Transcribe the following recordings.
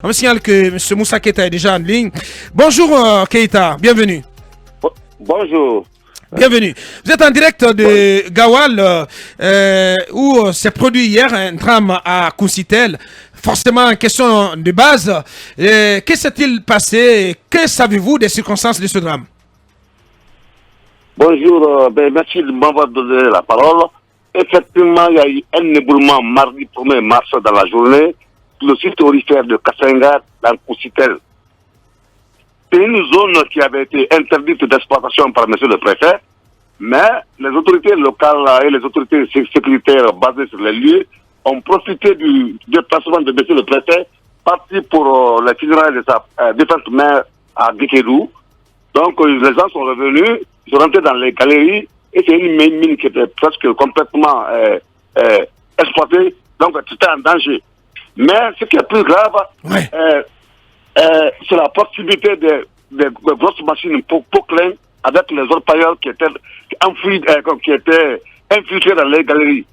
On me signale que M. Moussa Keita est déjà en ligne. Bonjour Keita, bienvenue. Bonjour. Bienvenue. Vous êtes en direct de Gawal où s'est produit hier un drame à Koussitel. Forcément, question de base. Que s'est-il passé? Que savez-vous des circonstances de ce drame? Bonjour, merci de m'avoir donné la parole. Effectivement, il y a eu un éboulement mardi 1er mars dans la journée sur le site aurifère de Kassengar dans Koussitel. C'est une zone qui avait été interdite d'exploitation par M. le préfet, mais les autorités locales et les autorités sécuritaires basées sur les lieux ont profité du déplacement de M. le préfet, parti pour les funérailles de sa défunte mère à Guékedou. Donc les gens sont revenus, ils sont rentrés dans les galeries, et c'est une mine qui était presque complètement exploitée, donc c'était en danger. Mais ce qui est plus grave, c'est la proximité des grosses machines Poclin avec les orpailleurs qui étaient enfouis, qui étaient infiltrés dans les galeries.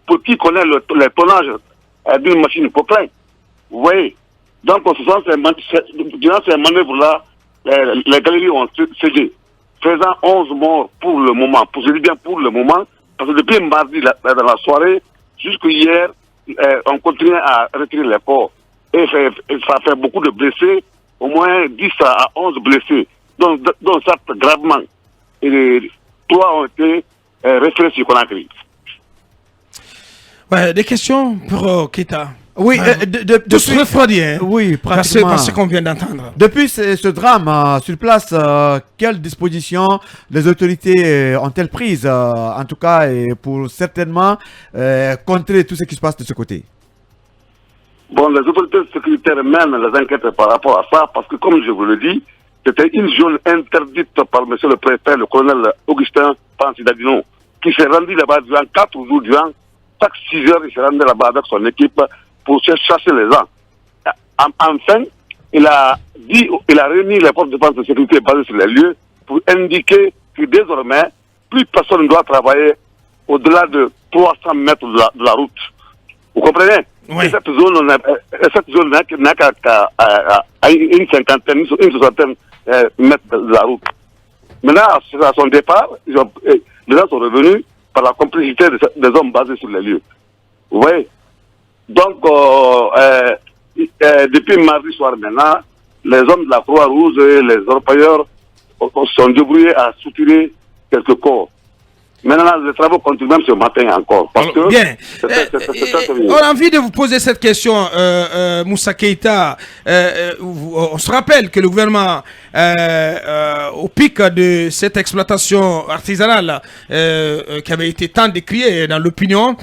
Pour qui connaît le tonnage d'une machine Poclin, vous voyez. Donc, durant ces manœuvres-là, les galeries ont cédé, faisant 11 morts pour le moment. Je dis bien pour le moment, parce que depuis mardi dans la soirée, jusqu'à hier, on continue à retirer les corps. Et ça fait beaucoup de blessés, au moins 10 à 11 blessés, dont ça gravement. Et 3 ont été référés sur Conakry. Ouais, des questions pour Keita. Oui, de se refroidir. Oui, pratiquement. Parce qu'on vient d'entendre. Depuis ce drame sur place, quelles dispositions les autorités ont-elles prises, en tout cas, pour certainement contrer tout ce qui se passe de ce côté? Bon, les autorités sécuritaires mènent les enquêtes par rapport à ça, parce que comme je vous le dis, c'était une zone interdite par M. le préfet, le colonel Augustin Pansidadino, qui s'est rendu là-bas durant 4 jours, durant chaque 6 heures, il s'est rendu là-bas avec son équipe pour chasser les gens. Enfin, il a réuni les forces de défense de sécurité basées sur les lieux pour indiquer que désormais, plus personne ne doit travailler au-delà de 300 mètres de la route. Vous comprenez? Oui. Et cette zone n'a qu'à une cinquantaine, une soixantaine mètres de la route. Maintenant, à son départ, les gens sont revenus par la complicité des hommes basés sur les lieux. Vous voyez? Donc, depuis mardi soir maintenant, les hommes de la Croix-Rouge et les orpailleurs sont débrouillés à soutirer quelques corps. Maintenant, les travaux continuent même ce matin encore. Parce que bien. On a envie de vous poser cette question, Moussa Keita. On se rappelle que le gouvernement, au pic de cette exploitation artisanale qui avait été tant décriée dans l'opinion,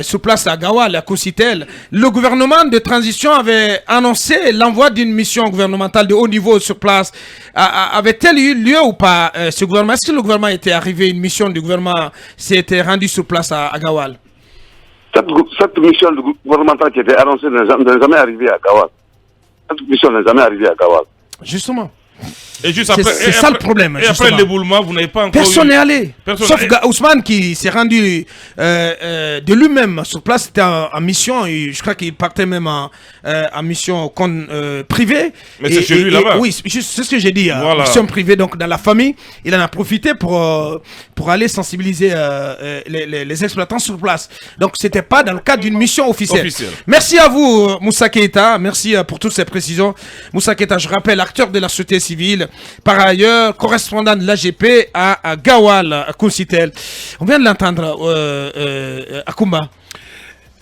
sur place à Gawal, à Koussitel, le gouvernement de transition avait annoncé l'envoi d'une mission gouvernementale de haut niveau sur place. Avait-elle eu lieu ou pas, ce gouvernement? Est-ce que le gouvernement était arrivé, une mission du gouvernement s'était rendue sur place à Gawal? Cette mission gouvernementale qui était annoncée n'est jamais arrivée à Gawal. Cette mission n'est jamais arrivée à Gawal. Justement. Et juste après, c'est ça le problème. Et après l'éboulement, vous n'avez pas encore. Personne n'est allé. Sauf Ousmane qui s'est rendu de lui-même sur place. C'était en mission. Et je crois qu'il partait même en mission privée. Mais c'est chez lui là-bas. Oui, c'est ce que j'ai dit. Voilà. Mission privée, donc dans la famille. Il en a profité pour aller sensibiliser les exploitants sur place. Donc c'était pas dans le cadre d'une mission officielle. Merci à vous, Moussa Keita. Merci pour toutes ces précisions. Moussa Keita, je rappelle, acteur de la société civile. Par ailleurs, correspondant de l'AGP à Gawal, à Koussitel. On vient de l'entendre, Akoumba.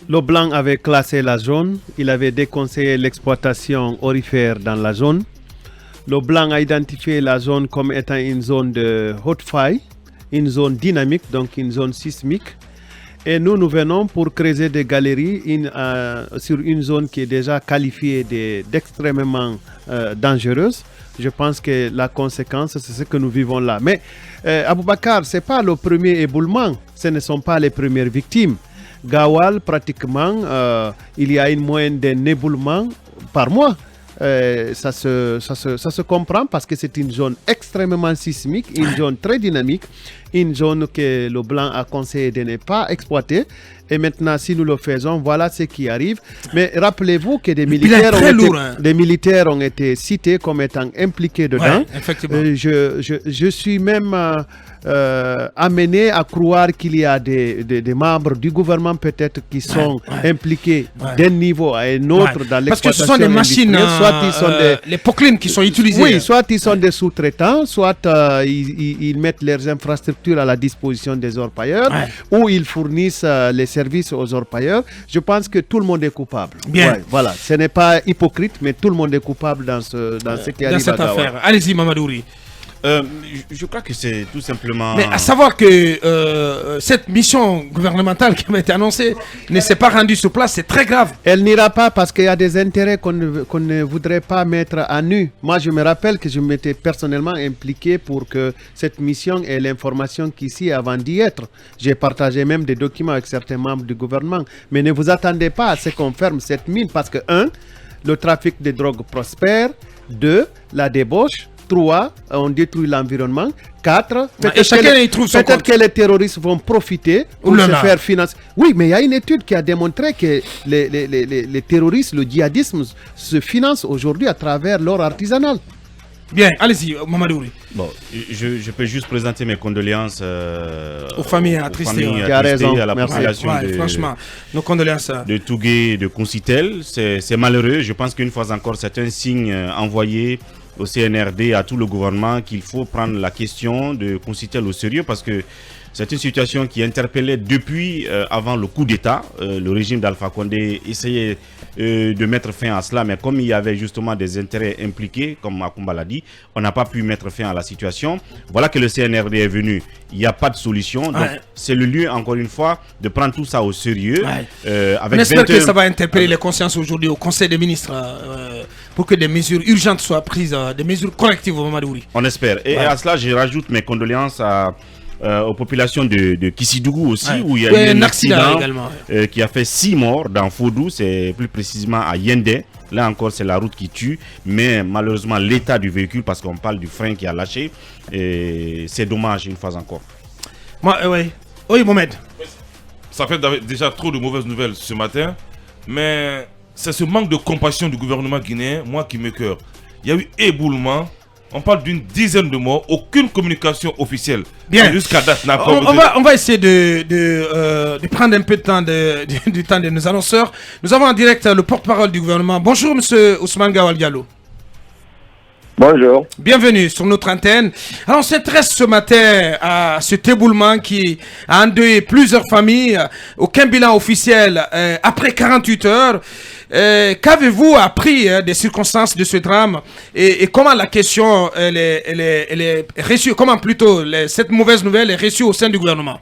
L'Oblanc avait classé la zone. Il avait déconseillé l'exploitation aurifère dans la zone. L'Oblanc a identifié la zone comme étant une zone de haute faille, une zone dynamique, donc une zone sismique. Et nous venons pour creuser des galeries sur une zone qui est déjà qualifiée d'extrêmement dangereuse. Je pense que la conséquence, c'est ce que nous vivons là. Mais Aboubakar, ce n'est pas le premier éboulement. Ce ne sont pas les premières victimes. Gawal, pratiquement, il y a une moyenne d'un éboulement par mois. Ça se comprend parce que c'est une zone extrêmement sismique, une zone très dynamique, une zone que le Blanc a conseillé de ne pas exploiter. Et maintenant, si nous le faisons, voilà ce qui arrive. Mais rappelez-vous que des militaires ont été cités comme étant impliqués dedans. Ouais, effectivement. Je suis même amené à croire qu'il y a des membres du gouvernement peut-être qui sont impliqués d'un niveau à un autre dans l'exploitation. Parce que ce sont des machines, soit ils sont les Poclin qui sont utilisées. Oui, soit ils sont des sous-traitants, soit ils mettent leurs infrastructures à la disposition des orpailleurs, ou ils fournissent les services aux orpailleurs. Je pense que tout le monde est coupable. Bien. Voilà, ce n'est pas hypocrite, mais tout le monde est coupable dans ce qui arrive dans cette affaire. Allez-y, Mamadouri. Je crois que c'est tout simplement... Mais à savoir que cette mission gouvernementale qui m'a été annoncée ne s'est pas rendue sur place, c'est très grave. Elle n'ira pas parce qu'il y a des intérêts qu'on ne voudrait pas mettre à nu. Moi, je me rappelle que je m'étais personnellement impliqué pour que cette mission ait l'information qu'ici avant d'y être. J'ai partagé même des documents avec certains membres du gouvernement. Mais ne vous attendez pas à ce qu'on ferme cette mine parce que 1, le trafic de drogue prospère. 2, la débauche. 3, on détruit l'environnement. 4, peut-être que les terroristes vont profiter pour se faire financer. Oui, mais il y a une étude qui a démontré que les terroristes, le djihadisme se finance aujourd'hui à travers l'or artisanal. Bien, allez-y, Mamadouri. Bon, je peux juste présenter mes condoléances aux familles attristées, à la population franchement, nos condoléances de Tougué et de Concitel. C'est malheureux. Je pense qu'une fois encore, c'est un signe envoyé au CNRD, à tout le gouvernement, qu'il faut prendre la question de Concitel au sérieux parce que c'est une situation qui interpellait depuis avant le coup d'État. Le régime d'Alpha Condé essayait de mettre fin à cela, mais comme il y avait justement des intérêts impliqués, comme Makumba l'a dit, on n'a pas pu mettre fin à la situation. Voilà que le CNRD est venu. Il n'y a pas de solution. Donc, c'est le lieu, encore une fois, de prendre tout ça au sérieux. On espère que ça va interpeller les consciences aujourd'hui au Conseil des ministres pour que des mesures urgentes soient prises, des mesures correctives au Mamadouri. On espère. Et à cela, je rajoute mes condoléances aux populations de Kissidougou aussi, où il y a eu un accident qui a fait 6 morts dans Fodou, c'est plus précisément à Yendé. Là encore, c'est la route qui tue, mais malheureusement, l'état du véhicule, parce qu'on parle du frein qui a lâché, c'est dommage une fois encore. Oui, Mohamed. Ça fait déjà trop de mauvaises nouvelles ce matin, mais c'est ce manque de compassion du gouvernement guinéen, moi, qui m'écoeure. Il y a eu éboulement. On parle d'une dizaine de morts, aucune communication officielle. Bien. Jusqu'à date, on va essayer de prendre un peu de temps du temps de nos annonceurs. Nous avons en direct le porte-parole du gouvernement. Bonjour, monsieur Ousmane Gawal Diallo. Bonjour. Bienvenue sur notre antenne. Alors, on s'intéresse ce matin à cet éboulement qui a endeuillé plusieurs familles. Aucun bilan officiel après 48 heures. Qu'avez-vous appris des circonstances de ce drame et comment la question elle est reçue, comment plutôt cette mauvaise nouvelle est reçue au sein du gouvernement?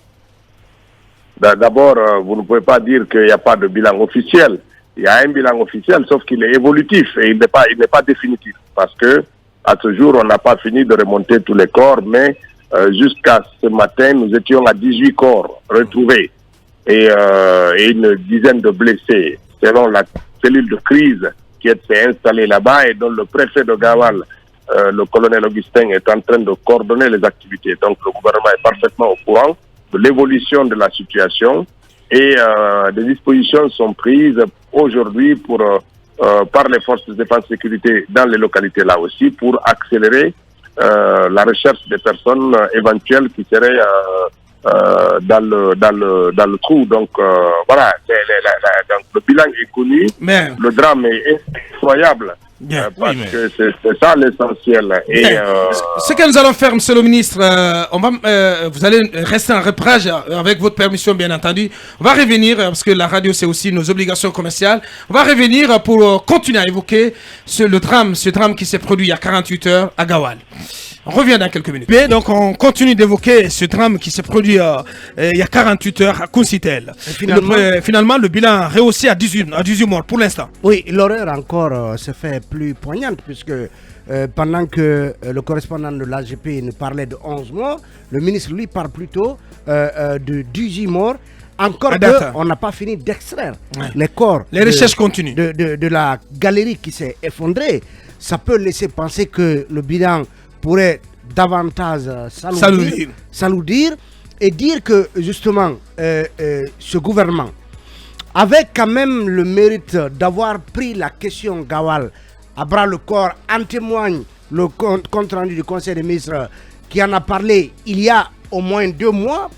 D'abord, vous ne pouvez pas dire qu'il n'y a pas de bilan officiel. Il y a un bilan officiel, sauf qu'il est évolutif et il n'est pas définitif. Parce que à ce jour, on n'a pas fini de remonter tous les corps, mais jusqu'à ce matin, nous étions à 18 corps retrouvés et une dizaine de blessés, selon la cellule de crise qui s'est installée là-bas et dont le préfet de Gawal, le colonel Augustin, est en train de coordonner les activités. Donc le gouvernement est parfaitement au courant de l'évolution de la situation et des dispositions sont prises aujourd'hui par les forces de défense et sécurité dans les localités là aussi pour accélérer la recherche des personnes éventuelles qui seraient dans le trou. Donc voilà, donc, le bilan est connu, le drame est effroyable. Parce que c'est ça l'essentiel. Ce que nous allons faire, monsieur le ministre, vous allez rester en repérage avec votre permission, bien entendu. On va revenir, parce que la radio, c'est aussi nos obligations commerciales. On va revenir pour continuer à évoquer ce drame qui s'est produit il y a 48 heures à Gawal. On revient dans quelques minutes. Bien, donc on continue d'évoquer ce drame qui s'est produit il y a 48 heures à Concitel. Finalement, le bilan rehaussé à 18 morts pour l'instant. Oui, l'horreur encore se fait plus poignante puisque pendant que le correspondant de l'AGP nous parlait de 11 morts, le ministre lui parle plutôt de 18 morts. Encore on n'a pas fini d'extraire les corps. Les recherches continuent. De la galerie qui s'est effondrée. Ça peut laisser penser que le bilan pourrait davantage s'alourdir et dire que justement ce gouvernement avait quand même le mérite d'avoir pris la question Gawal à bras le corps. En témoigne le compte rendu du Conseil des ministres qui en a parlé il y a au moins 2 mois,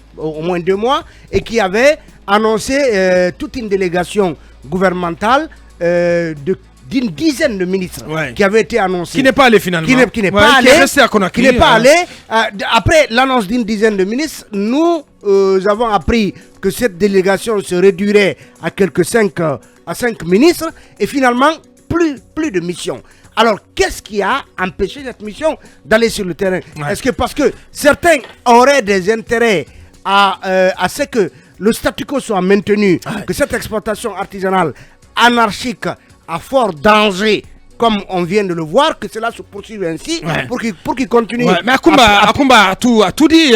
et qui avait annoncé toute une délégation gouvernementale d'une dizaine de ministres qui avait été annoncée. Qui n'est pas allé finalement. Qui n'est pas allé. Qui n'est pas allé. Après l'annonce d'une dizaine de ministres, nous avons appris que cette délégation se réduirait à quelques 5 ministres et finalement plus de mission. Alors, qu'est-ce qui a empêché cette mission d'aller sur le terrain? Est-ce que parce que certains auraient des intérêts à ce que le statu quo soit maintenu, que cette exploitation artisanale anarchique à fort danger, comme on vient de le voir, que cela se poursuive ainsi pour qu'il continue. Mais Akumba a tout dit.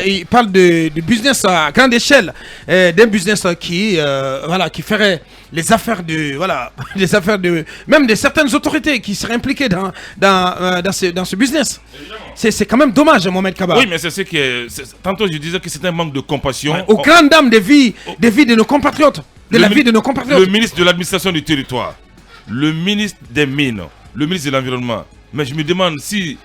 Il parle de business à grande échelle, d'un business qui ferait les affaires même de certaines autorités qui seraient impliquées dans ce business. C'est quand même dommage, Mohamed Kaba. Oui, mais c'est ce que tantôt je disais que c'est un manque de compassion. Aux grandes dames des vies de nos compatriotes, la vie de nos compatriotes. Le ministre de l'administration du territoire, le ministre des Mines, le ministre de l'Environnement. Mais je me demande si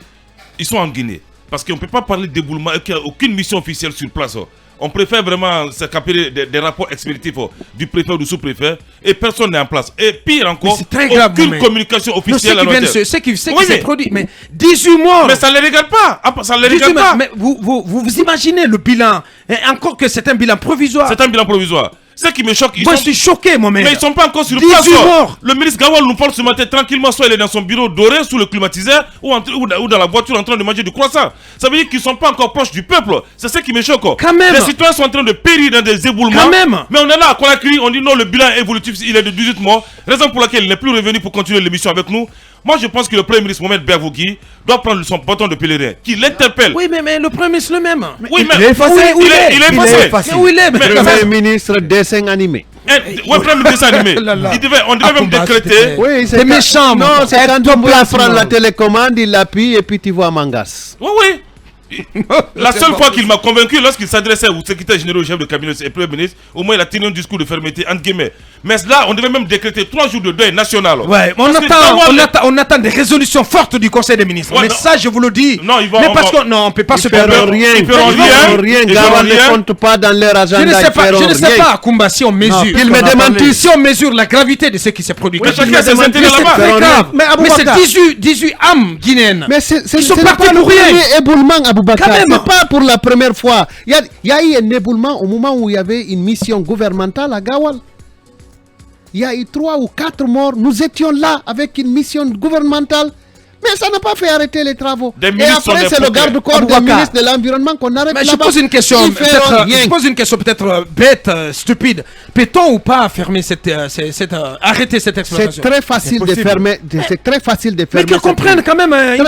ils sont en Guinée. Parce qu'on ne peut pas parler d'éboulement et qu'il n'y a aucune mission officielle sur place. On préfère vraiment s'accaparer des rapports expéditifs du préfet ou du sous-préfet et personne n'est en place. Et pire encore, c'est très grave, aucune communication officielle. Ce qui s'est produit, mais 18 morts. Mais ça ne les regarde pas. Ça les regarde pas. Mais vous imaginez le bilan, et encore que c'est un bilan provisoire. C'est un bilan provisoire. Ce qui me choque, je suis choqué, moi-même. Mais ils ne sont pas encore sur le 18 morts. Le ministre Gawal nous parle ce matin tranquillement, soit il est dans son bureau doré sous le climatiseur ou dans la voiture en train de manger du croissant. Ça veut dire qu'ils ne sont pas encore proches du peuple. C'est ce qui me choque. Quand même. Les citoyens sont en train de périr dans des éboulements. Quand même. Mais on est là à Conakry, on dit non, le bilan évolutif, il est de 18 morts. Raison pour laquelle il n'est plus revenu pour continuer l'émission avec nous. Moi, je pense que le Premier ministre Mohamed Bervougui doit prendre son bâton de pèlerin, qui l'interpelle. Oui, mais le Premier ministre le même. Oui, mais il est effacé. Il est effacé. Où il est? Le Premier ministre dessin animé. Ouais, Premier ministre animé. On devait même décréter. Oui, c'est méchant. Non, c'est quand on peut prendre la télécommande, il l'appuie et puis tu vois Mangas. Oui. La seule fois qu'il m'a convaincu, lorsqu'il s'adressait au secrétaire général au chef de cabinet et Premier ministre, au moins il a tenu un discours de fermeté, entre guillemets. Mais là, on devait même décréter 3 jours de deuil national. Ouais, on attend des résolutions fortes du Conseil des ministres. Ouais, mais ça, je vous le dis. Non, on ne peut pas se permettre. Ils feront rien. Gawal ne compte pas dans leur agenda. Je ne sais pas, Kumba, si on mesure. Il me démentit. Si on mesure la gravité de ce qui s'est produit. Oui, chacun ses intérêts là-bas. Mais c'est 18 âmes guinéennes. Mais c'est pas le premier éboulement, Aboubakar. C'est pas pour la première fois. Il y a eu un éboulement au moment où il y avait une mission gouvernementale à Gawal. Il y a eu 3 ou 4 morts. Nous étions là avec une mission gouvernementale. Mais ça n'a pas fait arrêter les travaux. Et après, c'est le garde-corps du ministre de l'Environnement qu'on arrête là-bas. Mais je pose une question peut-être bête, stupide. Peut-on ou pas fermer arrêter cette exploitation? C'est très facile de fermer. C'est très facile de fermer. Mais qu'ils comprennent quand même une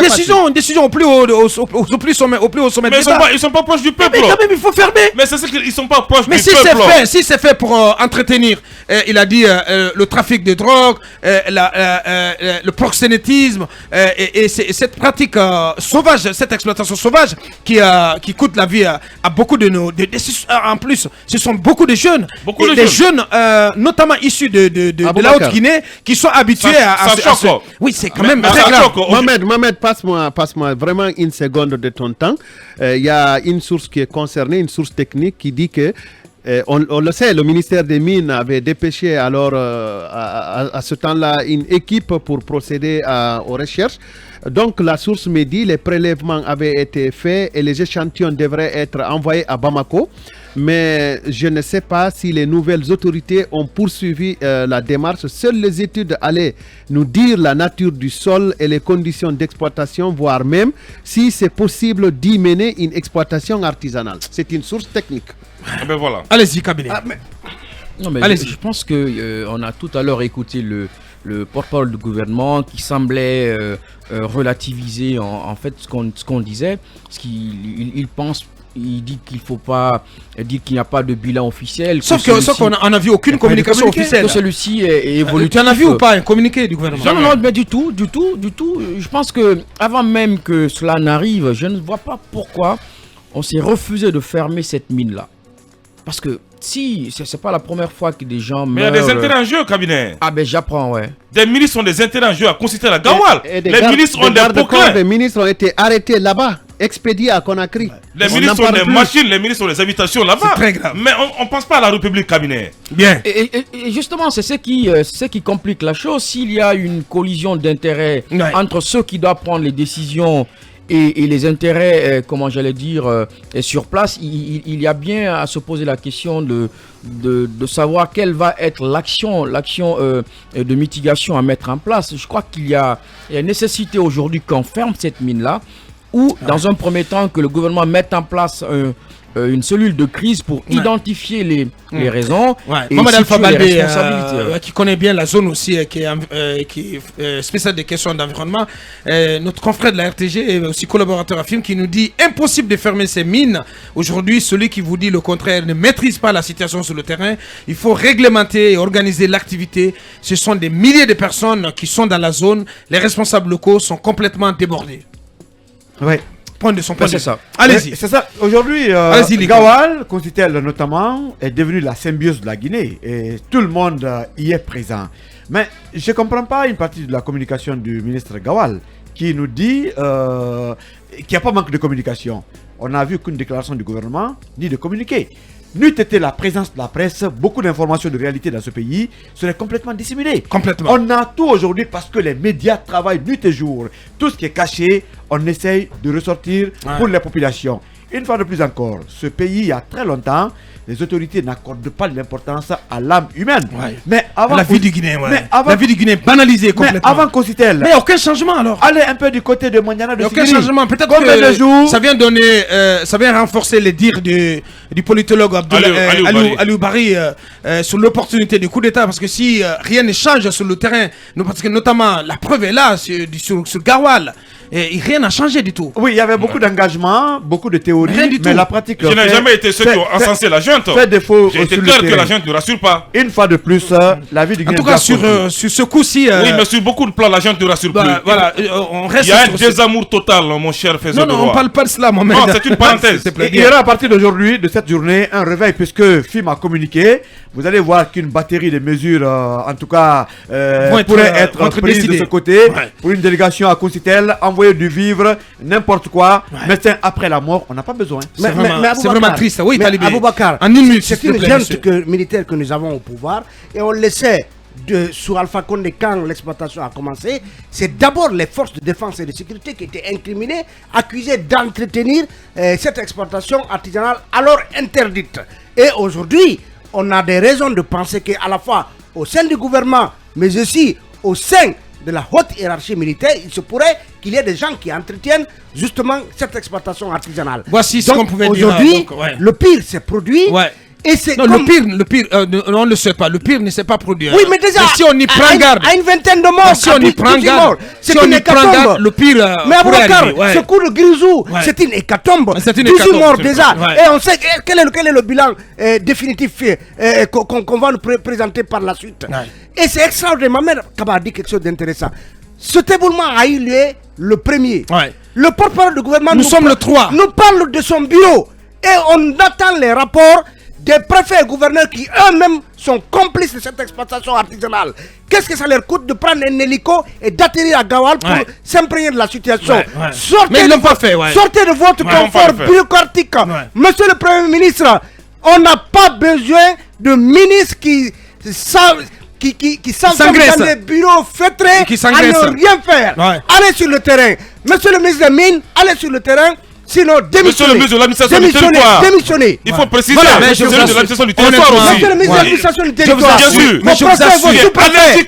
décision au plus haut sommet de l'État. Mais ils sont pas proches du peuple. Mais quand même, il faut fermer. Mais c'est ce qu'ils sont pas proches du peuple. Mais si c'est fait pour entretenir, il a dit le trafic de drogue, le proxénétisme. Et cette pratique sauvage, cette exploitation sauvage qui coûte la vie à beaucoup de nos... en plus, ce sont beaucoup de jeunes. Des jeunes, notamment issus de la Haute-Guinée, qui sont habitués à ce... Oui, c'est quand même très grave. Mohamed, passe-moi vraiment une seconde de ton temps. Il y a une source qui est concernée, une source technique qui dit que on le sait, le ministère des Mines avait dépêché alors à ce temps-là une équipe pour procéder aux recherches. Donc la source me dit les prélèvements avaient été faits et les échantillons devraient être envoyés à Bamako. Mais je ne sais pas si les nouvelles autorités ont poursuivi la démarche. Seules les études allaient nous dire la nature du sol et les conditions d'exploitation, voire même si c'est possible d'y mener une exploitation artisanale. C'est une source technique. Ben voilà. Allez-y, cabinet. Je pense que on a tout à l'heure écouté le porte-parole du gouvernement qui semblait relativiser en fait ce qu'on disait, parce qu'il pense. Il dit qu'il ne faut pas dire qu'il n'y a pas de bilan officiel. Sauf qu'on n'a vu aucune communication officielle. Que celui-ci est évolutif. Tu en as vu ou pas un communiqué du gouvernement? Non, mais du tout. Je pense que avant même que cela n'arrive, je ne vois pas pourquoi on s'est refusé de fermer cette mine-là. Parce que si, c'est pas la première fois que des gens Mais meurent. il y a des intérêts en jeu, cabinet. Ah ben j'apprends, ouais. Des ministres ont des intérêts en jeu à consulter la Gawal. Les ministres ont des proclams. Les ministres ont été arrêtés là-bas, expédiés à Conakry. Les ministres ont des machines, les ministres ont des habitations là-bas. C'est très grave. Mais on pense pas à la République, cabinet. Bien. Et justement, c'est ce qui complique la chose. S'il y a une collision d'intérêts entre ceux qui doivent prendre les décisions et les intérêts, comment j'allais dire, sur place, il y a bien à se poser la question de savoir quelle va être l'action de mitigation à mettre en place. Je crois qu'il y a nécessité aujourd'hui qu'on ferme cette mine-là, ou dans un premier temps que le gouvernement mette en place une cellule de crise pour identifier les raisons et Mohamed Alpha situer les Baldé, responsabilités. qui connaît bien la zone aussi, qui est spécial des questions d'environnement, notre confrère de la RTG et aussi collaborateur à film, qui nous dit impossible de fermer ces mines. Aujourd'hui, celui qui vous dit le contraire ne maîtrise pas la situation sur le terrain. Il faut réglementer et organiser l'activité. Ce sont des milliers de personnes qui sont dans la zone. Les responsables locaux sont complètement débordés. Ouais. Point de son point de c'est vue. ça. Allez-y. C'est ça. Aujourd'hui, Gawal, Consitel notamment, est devenu la symbiose de la Guinée et tout le monde y est présent. Mais je ne comprends pas une partie de la communication du ministre Gawal qui nous dit qu'il n'y a pas manque de communication. On n'a vu qu'une déclaration du gouvernement ni de communiqué. N'eût été la présence de la presse, beaucoup d'informations de réalité dans ce pays seraient complètement disséminées. Complètement. On a tout aujourd'hui parce que les médias travaillent nuit et jour. Tout ce qui est caché, on essaye de ressortir pour les populations. Une fois de plus encore, ce pays, il y a très longtemps, les autorités n'accordent pas l'importance à l'âme humaine. Mais avant la vie du Guinée, avant, la vie du Guinée banalisée complètement. Mais avant Consitel. Mais aucun changement alors. Allez un peu du côté de Maniana de aucun Sigiri. changement. Peut-être que ça vient donner, ça vient renforcer les dires du politologue Aliou Bari sur l'opportunité du coup d'État. Parce que si rien ne change sur le terrain, parce que notamment la preuve est là sur Gawal. Et rien n'a changé du tout. Oui, il y avait beaucoup d'engagement, beaucoup de théories, mais la pratique... Je n'ai jamais été ceux qui ont encensé la junte. J'ai été clair que la junte ne rassure pas. Une fois de plus, la vie du Guinée... En tout cas, sur ce coup-ci... Oui, mais sur beaucoup de plans, la junte ne rassure plus. Voilà, on reste... Il y a un désamour total, mon cher Faisal. Non, on ne parle pas de cela, Mohamed. Non, c'est une parenthèse. Il y aura à partir d'aujourd'hui, de cette journée, un réveil, puisque FIM a communiqué. Vous allez voir qu'une batterie de mesures, en tout cas, pourrait être prises de ce côté. Pour une délégation à Consitel, envoyer du vivre, n'importe quoi, médecin après la mort, on n'a pas besoin. C'est vraiment triste. Oui, Talibé. Aboubakar, en une minute, c'est une junte militaire que nous avons au pouvoir et on le sait. Sous Alpha Condé, quand l'exploitation a commencé, c'est d'abord les forces de défense et de sécurité qui étaient incriminées, accusées d'entretenir cette exploitation artisanale alors interdite. Et aujourd'hui, on a des raisons de penser qu'à la fois au sein du gouvernement, mais aussi au sein de la haute hiérarchie militaire, il se pourrait qu'il y ait des gens qui entretiennent justement cette exploitation artisanale. Voici ce qu'on pouvait dire. Aujourd'hui, le pire s'est produit. Et c'est non, le pire, on ne le sait pas. Le pire ne s'est pas produit. Oui, mais déjà, si on y prend garde, à une vingtaine de morts, si on y prend garde, c'est une hécatombe. Le pire, mais Aboubakar, ce coup de Grisou, c'est une hécatombe. 18 morts déjà. Et on sait quel est le bilan définitif qu'on va nous présenter par la suite. Et c'est extraordinaire. Ma mère a dit quelque chose d'intéressant. Ce éboulement a eu lieu le 1er. Le porte-parole du gouvernement sommes le 3. Nous parle de son bureau. Et on attend les rapports des préfets et gouverneurs qui eux-mêmes sont complices de cette exploitation artisanale. Qu'est-ce que ça leur coûte de prendre un hélico et d'atterrir à Gawal pour s'imprégner de la situation? Mais ils l'ont pas fait. Sortez de votre confort bureaucratique. Monsieur le Premier ministre, on n'a pas besoin de ministres qui s'engraissent dans des bureaux feutrés à ne rien faire. Allez sur le terrain. Monsieur le ministre des Mines, allez sur le terrain. Sinon, démissionnez. Monsieur le ministre de l'administration du territoire. Démissionnez. Il faut préciser. Monsieur le ministre de l'administration du territoire aussi. Monsieur le ministre de l'administration du territoire. Bien sûr. Mais je vous assure.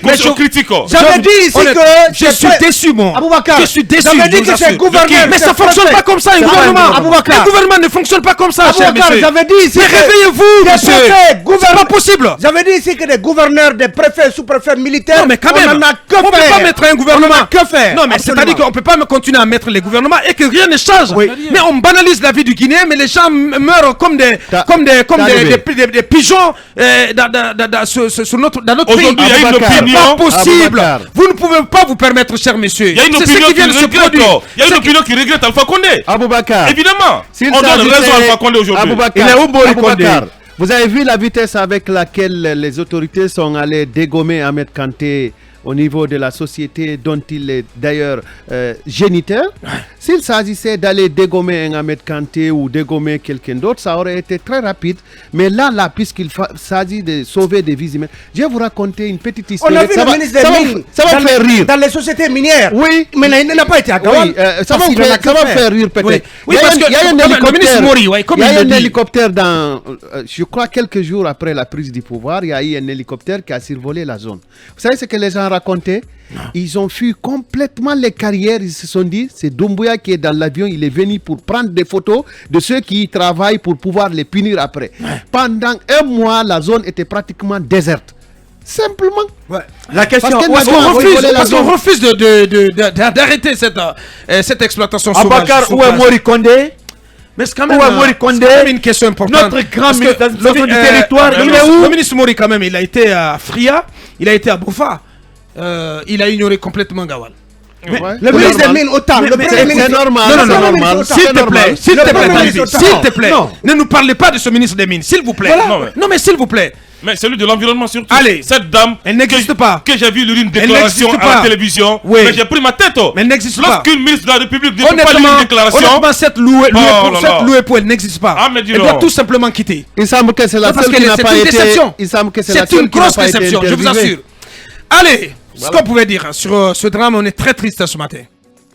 Mais je critique. J'avais dit ici que je suis déçu, moi. Aboubakar. Je suis déçu. J'avais dit que c'est gouverneur. Mais ça fonctionne pas comme ça, un gouvernement. Aboubakar. Le gouvernement ne fonctionne pas comme ça, cher monsieur. J'avais dit ici. Mais réveillez-vous, monsieur. C'est pas possible. J'avais dit ici que des gouverneurs, des préfets, sous-préfets militaires. Non, mais quand même. On n'en a que faire. On peut pas mettre un gouvernement. Que faire? Non, mais c'est-à-dire qu'on peut pas continuer à mettre les gouvernements et que rien ne change. Mais on banalise la vie du Guinée, mais les gens meurent comme des pigeons dans notre pays. Aujourd'hui, il y a une opinion. C'est pas possible. Vous ne pouvez pas vous permettre, cher monsieur. Il y a une opinion qui regrette. Il y a une opinion qui regrette Alpha Condé. Aboubakar. Évidemment. On donne raison à Alpha Condé aujourd'hui. Il est où Bori Condé? Vous avez vu la vitesse avec laquelle les autorités sont allées dégommer Ahmed Kanté au niveau de la société dont il est d'ailleurs géniteur. S'il s'agissait d'aller dégommer un Ahmed Kanté ou dégommer quelqu'un d'autre, ça aurait été très rapide. Mais là, puisqu'il s'agit de sauver des vies humaines, je vais vous raconter une petite histoire. On a vu le ministre des Mines ça va faire rire. Dans les sociétés minières. Oui. Mais il n'a pas été à Gawal. Oui, ça va faire rire peut-être. Oui, parce que il y a un hélicoptère, comme il y a un dit. hélicoptère dans, je crois, quelques jours après la prise du pouvoir, il y a eu un hélicoptère qui a survolé la zone. Vous savez ce que les gens racontaient? Ils ont fui complètement les carrières. Ils se sont dit, c'est Doumbouya qui est dans l'avion, il est venu pour prendre des photos de ceux qui y travaillent pour pouvoir les punir après. Pendant un mois, la zone était pratiquement déserte. Simplement. La question, parce qu'on refuse d'arrêter cette exploitation sauvage. Abakar ou Mori Kondé? Mais c'est quand même une question importante. Notre grand ministre du territoire, il est où? Le ministre Mori, quand même, il a été à Fria, il a été à Boufa. Il a ignoré complètement Gawal. Le ministre des Mines, autant. C'est normal. Non. S'il te plaît, ne nous parlez pas de ce ministre des Mines, s'il vous plaît. Non, mais s'il vous plaît. Mais celui de l'environnement surtout. Allez, cette dame, elle n'existe pas. Que j'ai vu lire une déclaration à la télévision, mais j'ai pris ma tête. Mais elle n'existe pas. Lorsqu'une ministre de la République ne peut pas lire une déclaration, honnêtement, cette louée pour elle n'existe pas. Ah, mais elle doit tout simplement quitter. Il semble que c'est la seule qui n'a pas été. C'est une grosse déception, je vous assure. Allez, ce qu'on pouvait dire sur ce drame, on est très triste ce matin.